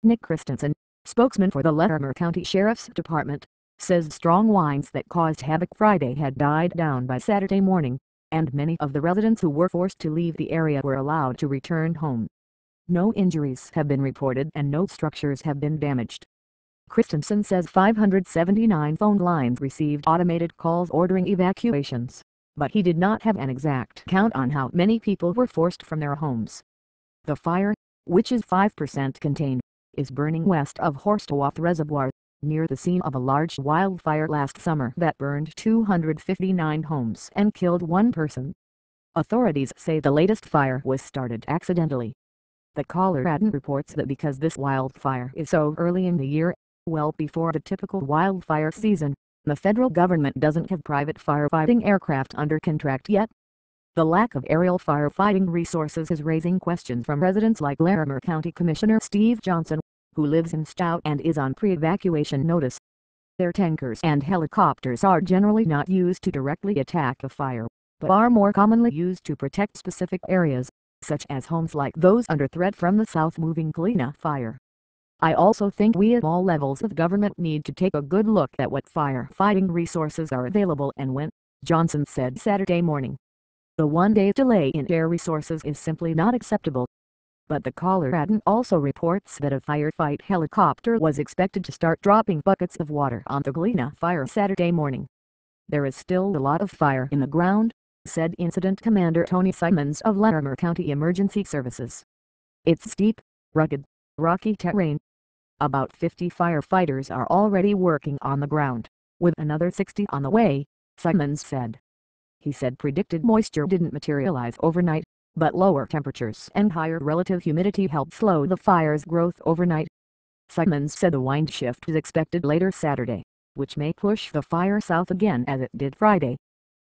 Nick Christensen, spokesman for the Larimer County Sheriff's Department, says strong winds that caused havoc Friday had died down by Saturday morning, and many of the residents who were forced to leave the area were allowed to return home. No injuries have been reported and no structures have been damaged. Christensen says 579 phone lines received automated calls ordering evacuations, but he did not have an exact count on how many people were forced from their homes. The fire, which is 5% contained, is burning west of Horstwath Reservoir, near the scene of a large wildfire last summer that burned 259 homes and killed one person. Authorities say the latest fire was started accidentally. The Colorado reports that because this wildfire is so early in the year, well before the typical wildfire season, the federal government doesn't have private firefighting aircraft under contract yet. The lack of aerial firefighting resources is raising questions from residents like Larimer County Commissioner Steve Johnson, who lives in Stout and is on pre-evacuation notice. Their tankers and helicopters are generally not used to directly attack a fire, but are more commonly used to protect specific areas, such as homes like those under threat from the south-moving Galena fire. I also think we at all levels of government need to take a good look at what firefighting resources are available and when, Johnson said Saturday morning. The one-day delay in air resources is simply not acceptable. But the Colorado also reports that a firefight helicopter was expected to start dropping buckets of water on the Galena fire Saturday morning. There is still a lot of fire in the ground, said Incident Commander Tony Simons of Larimer County Emergency Services. It's steep, rugged, rocky terrain. About 50 firefighters are already working on the ground, with another 60 on the way, Simons said. He said predicted moisture didn't materialize overnight, but lower temperatures and higher relative humidity helped slow the fire's growth overnight. Simons said the wind shift is expected later Saturday, which may push the fire south again as it did Friday.